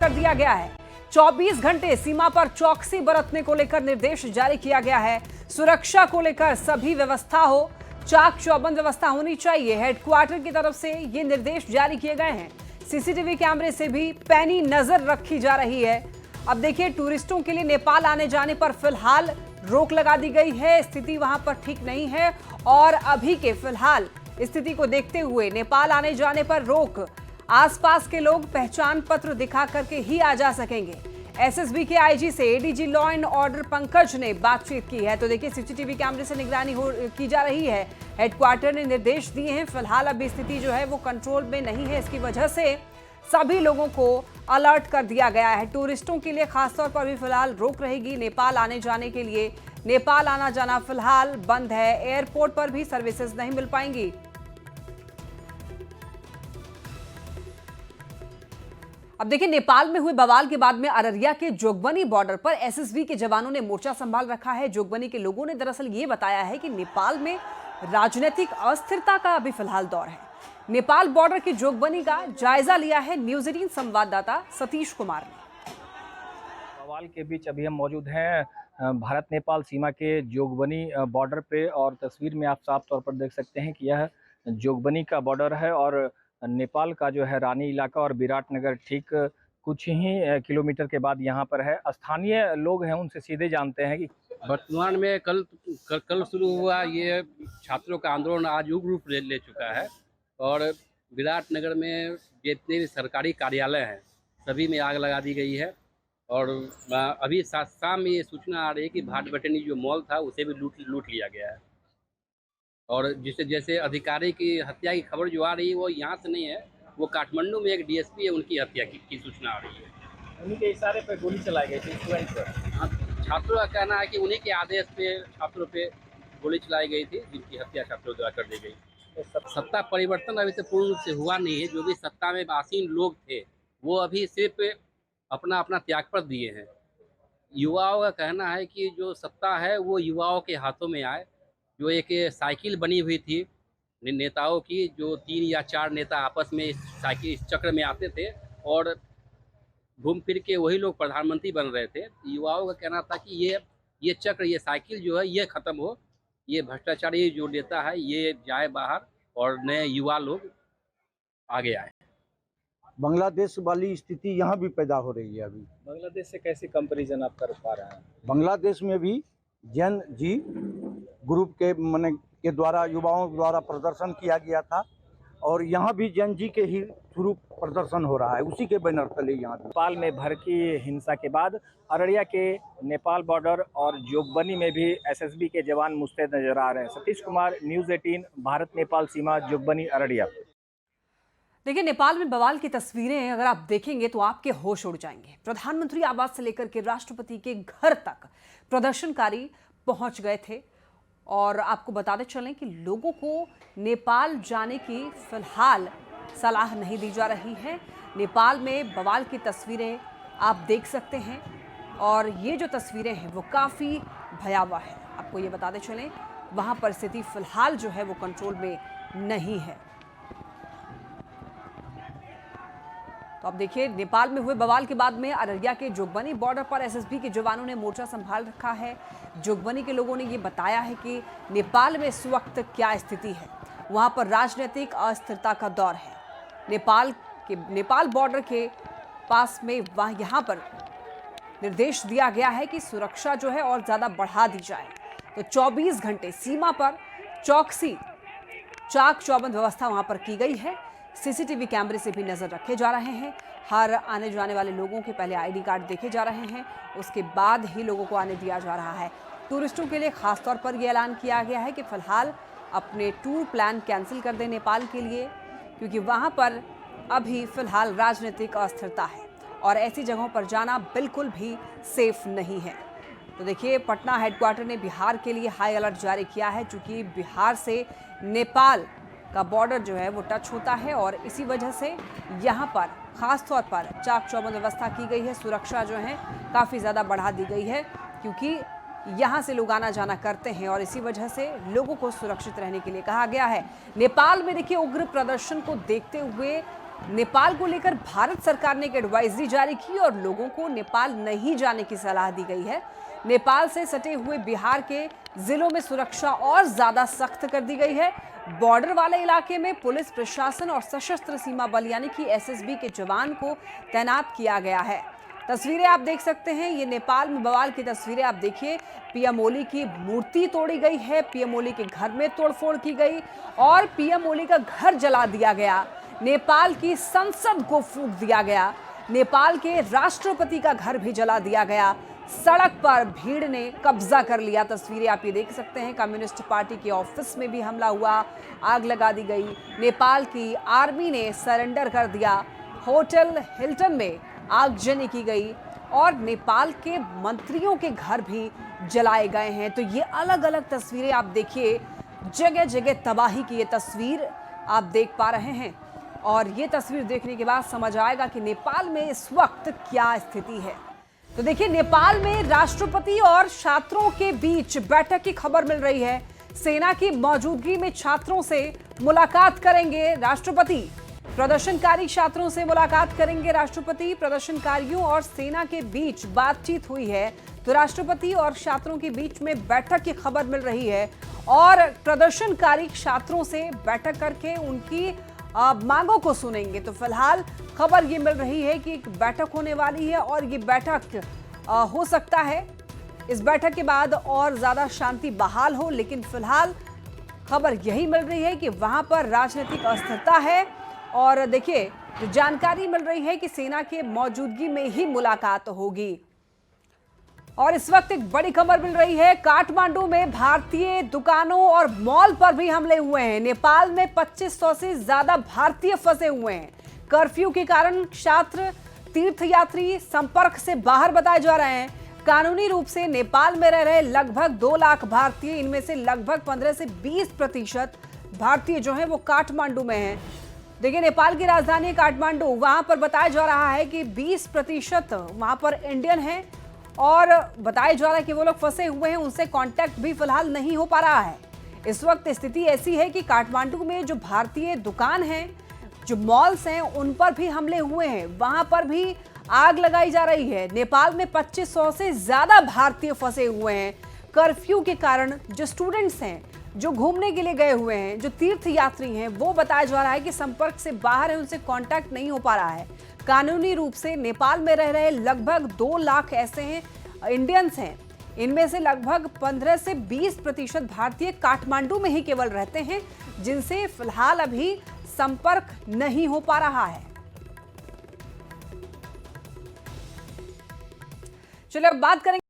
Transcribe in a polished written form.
कर दिया गया है। 24 घंटे सीमा पर चौकसी बरतने को लेकर निर्देश जारी किया गया है। सुरक्षा को लेकर सभी व्यवस्था हो, चाक चौबंद व्यवस्था होनी चाहिए। हेडक्वार्टर की तरफ से ये निर्देश जारी किए गए हैं। सीसीटीवी कैमरे से भी पैनी नजर रखी जा रही है। अब देखिए, टूरिस्टों के लिए नेपाल आने जाने पर फिलहाल रोक लगा दी गई है। स्थिति वहां पर ठीक नहीं है और अभी के फिलहाल स्थिति को देखते हुए नेपाल आने जाने पर रोक। आसपास के लोग पहचान पत्र दिखा करके ही आ जा सकेंगे। एसएसबी के आईजी से ADG law and order Pankaj ने बातचीत की है। तो देखिए, सीसीटीवी कैमरे से निगरानी की जा रही है। हेडक्वार्टर ने निर्देश दिए हैं। फिलहाल अभी स्थिति जो है वो कंट्रोल में नहीं है। इसकी वजह से सभी लोगों को अलर्ट कर दिया गया है। टूरिस्टों के लिए खासतौर पर भी फिलहाल रोक रहेगी। नेपाल आने जाने के लिए नेपाल आना जाना फिलहाल बंद है। एयरपोर्ट पर भी सर्विसेज नहीं मिल पाएंगी। अब देखिए, नेपाल में हुए बवाल के बाद में अररिया के जोगबनी बॉर्डर पर एसएसबी के जवानों ने मोर्चा संभाल रखा है। जोगबनी के लोगों ने दरअसल ये बताया है कि नेपाल में राजनीतिक अस्थिरता का अभी फिलहाल दौर है। नेपाल बॉर्डर के जोगबनी का जायजा लिया है न्यूज 18 संवाददाता सतीश कुमार ने। बवाल के बीच अभी हम मौजूद हैं भारत नेपाल सीमा के जोगबनी बॉर्डर पे और तस्वीर में आप साफ तौर पर देख सकते हैं कि यह जोगबनी का बॉर्डर है और नेपाल का जो है रानी इलाका और विराटनगर ठीक कुछ ही किलोमीटर के बाद यहाँ पर है। स्थानीय लोग हैं, उनसे सीधे जानते हैं कि वर्तमान में कल शुरू हुआ ये छात्रों का आंदोलन आज उग्र रूप ले चुका है और विराटनगर में जितने भी सरकारी कार्यालय हैं सभी में आग लगा दी गई है। और अभी शाम में ये सूचना आ रही है कि भाटबटनी जो मॉल था उसे भी लूट लिया गया है। और जिससे जैसे अधिकारी की हत्या की खबर जो आ रही है वो यहाँ से नहीं है, वो काठमांडू में एक डीएसपी है, उनकी हत्या की सूचना आ रही है। उन्हीं के इशारे पर गोली चलाई गई थी स्टूडेंट पर। छात्रों का कहना है कि उन्हीं के आदेश पे छात्रों पे गोली चलाई गई थी, जिनकी हत्या छात्रों द्वारा कर दी गई। सत्ता परिवर्तन अभी से पूर्ण रूप से हुआ नहीं है। जो भी सत्ता में आसीन लोग थे वो अभी सिर्फ अपना अपना त्यागपत्र दिए हैं। युवाओं का कहना है कि जो सत्ता है वो युवाओं के हाथों में आए। जो एक साइकिल बनी हुई थी नेताओं की, जो 3 या 4 नेता आपस में इस चक्र में आते थे और घूम फिर के वही लोग प्रधानमंत्री बन रहे थे। युवाओं का कहना था कि ये चक्र, ये साइकिल जो है ये ख़त्म हो, ये भ्रष्टाचारी जो नेता है ये जाए बाहर और नए युवा लोग आगे आए। बांग्लादेश वाली स्थिति यहाँ भी पैदा हो रही है। अभी बांग्लादेश से कैसे कंपैरिजन आप कर पा रहे हैं? बांग्लादेश में भी जैन जी ग्रुप के के द्वारा युवाओं द्वारा प्रदर्शन किया गया था और यहाँ भी जैन जी के ही थ्रू प्रदर्शन हो रहा है, उसी के बैनर तले यहाँ नेपाल में भड़की हिंसा के बाद अररिया के नेपाल बॉर्डर और जोगबनी में भी एसएसबी के जवान मुस्तैद नजर आ रहे हैं। सतीश कुमार, न्यूज 18, भारत नेपाल सीमा, जोगबनी, अररिया। देखिए, नेपाल में बवाल की तस्वीरें अगर आप देखेंगे तो आपके होश उड़ जाएंगे। प्रधानमंत्री आवास से लेकर के राष्ट्रपति के घर तक प्रदर्शनकारी पहुंच गए थे और आपको बताते चलें कि लोगों को नेपाल जाने की फिलहाल सलाह नहीं दी जा रही है। नेपाल में बवाल की तस्वीरें आप देख सकते हैं और ये जो तस्वीरें हैं वो काफ़ी भयावह है। आपको ये बताते चलें, वहाँ पर स्थिति फिलहाल जो है वो कंट्रोल में नहीं है। तो अब देखिए, नेपाल में हुए बवाल के बाद में अररिया के जोगबनी बॉर्डर पर एसएसबी के जवानों ने मोर्चा संभाल रखा है। जोगबनी के लोगों ने ये बताया है कि नेपाल में इस वक्त क्या स्थिति है। वहां पर राजनीतिक अस्थिरता का दौर है। नेपाल बॉर्डर के पास में यहाँ पर निर्देश दिया गया है कि सुरक्षा जो है और ज़्यादा बढ़ा दी जाए। तो 24 घंटे सीमा पर चौकसी, चाक चौबंद व्यवस्था वहाँ पर की गई है। सीसीटीवी कैमरे से भी नजर रखे जा रहे हैं। हर आने जाने वाले लोगों के पहले आईडी कार्ड देखे जा रहे हैं, उसके बाद ही लोगों को आने दिया जा रहा है। टूरिस्टों के लिए खासतौर पर यह ऐलान किया गया है कि फिलहाल अपने टूर प्लान कैंसिल कर दें नेपाल के लिए, क्योंकि वहां पर अभी फिलहाल राजनीतिक अस्थिरता है और ऐसी जगहों पर जाना बिल्कुल भी सेफ नहीं है। तो देखिए, पटना हेडक्वार्टर ने बिहार के लिए हाई अलर्ट जारी किया है, चूंकि बिहार से नेपाल का बॉर्डर जो है वो टच होता है और इसी वजह से यहाँ पर खास तौर पर चाक चौबंद व्यवस्था की गई है। सुरक्षा जो है काफ़ी ज़्यादा बढ़ा दी गई है, क्योंकि यहाँ से लोग आना जाना करते हैं और इसी वजह से लोगों को सुरक्षित रहने के लिए कहा गया है। नेपाल में देखिए, उग्र प्रदर्शन को देखते हुए नेपाल को लेकर भारत सरकार ने एक एडवाइजरी जारी की और लोगों को नेपाल नहीं जाने की सलाह दी गई है। नेपाल से सटे हुए बिहार के जिलों में सुरक्षा और ज्यादा सख्त कर दी गई है। बॉर्डर वाले इलाके में पुलिस प्रशासन और सशस्त्र सीमा बल यानी कि एसएसबी के जवान को तैनात किया गया है। तस्वीरें आप देख सकते हैं, ये नेपाल में बवाल की तस्वीरें आप देखिए। पीएम ओली की मूर्ति तोड़ी गई है, पीएम ओली के घर में तोड़फोड़ की गई और पीएम ओली का घर जला दिया गया। नेपाल की संसद को फूंक दिया गया, नेपाल के राष्ट्रपति का घर भी जला दिया गया। सड़क पर भीड़ ने कब्जा कर लिया। तस्वीरें आप ये देख सकते हैं, कम्युनिस्ट पार्टी के ऑफिस में भी हमला हुआ, आग लगा दी गई। नेपाल की आर्मी ने सरेंडर कर दिया। होटल हिल्टन में आगजनी की गई और नेपाल के मंत्रियों के घर भी जलाए गए हैं। तो ये अलग अलग तस्वीरें आप देखिए, जगह जगह तबाही की ये तस्वीर आप देख पा रहे हैं और ये तस्वीर देखने के बाद समझ आएगा कि नेपाल में इस वक्त क्या स्थिति है। तो देखिए, नेपाल में राष्ट्रपति और छात्रों के बीच बैठक की खबर मिल रही है। सेना की मौजूदगी में छात्रों से मुलाकात करेंगे राष्ट्रपति। प्रदर्शनकारी छात्रों से मुलाकात करेंगे राष्ट्रपति। प्रदर्शनकारियों और सेना के बीच बातचीत हुई है, तो राष्ट्रपति और छात्रों के बीच में बैठक की खबर मिल रही है और प्रदर्शनकारी छात्रों से बैठक करके उनकी मांगों को सुनेंगे। तो फिलहाल खबर ये मिल रही है कि एक बैठक होने वाली है और ये बैठक हो सकता है इस बैठक के बाद और ज्यादा शांति बहाल हो, लेकिन फिलहाल खबर यही मिल रही है कि वहां पर राजनीतिक अस्थिरता है। और देखिए, जो जानकारी मिल रही है कि सेना के मौजूदगी में ही मुलाकात होगी। और इस वक्त एक बड़ी खबर मिल रही है, काठमांडू में भारतीय दुकानों और मॉल पर भी हमले हुए हैं। नेपाल में 2500 से ज्यादा भारतीय फंसे हुए हैं। कर्फ्यू के कारण छात्र, तीर्थयात्री संपर्क से बाहर बताए जा रहे हैं। कानूनी रूप से नेपाल में रह रहे लगभग 2 लाख भारतीय, इनमें से लगभग 15 से 20% भारतीय जो हैं वो काठमांडू में हैं। देखिए, नेपाल की राजधानी काठमांडू, वहां पर बताया जा रहा है कि 20% वहां पर इंडियन हैं और बताया जा रहा है कि वो लोग फंसे हुए हैं, उनसे कांटेक्ट भी फिलहाल नहीं हो पा रहा है। इस वक्त स्थिति ऐसी है कि काठमांडू में जो भारतीय दुकान हैं, जो मॉल्स हैं, उन पर भी हमले हुए हैं, वहां पर भी आग लगाई जा रही है। नेपाल में 2500 से ज्यादा भारतीय फंसे हुए हैं। कर्फ्यू के कारण जो स्टूडेंट्स हैं, जो घूमने के लिए गए हुए हैं, जो तीर्थ यात्री हैं, वो बताया जा रहा है कि संपर्क से बाहर है, उनसे कांटेक्ट नहीं हो पा रहा है। कानूनी रूप से नेपाल में रह रहे लगभग 2 लाख ऐसे हैं इंडियंस हैं, इनमें से लगभग 15 से 20% भारतीय काठमांडू में ही केवल रहते हैं, जिनसे फिलहाल अभी संपर्क नहीं हो पा रहा है। चलिए अब बात करेंगे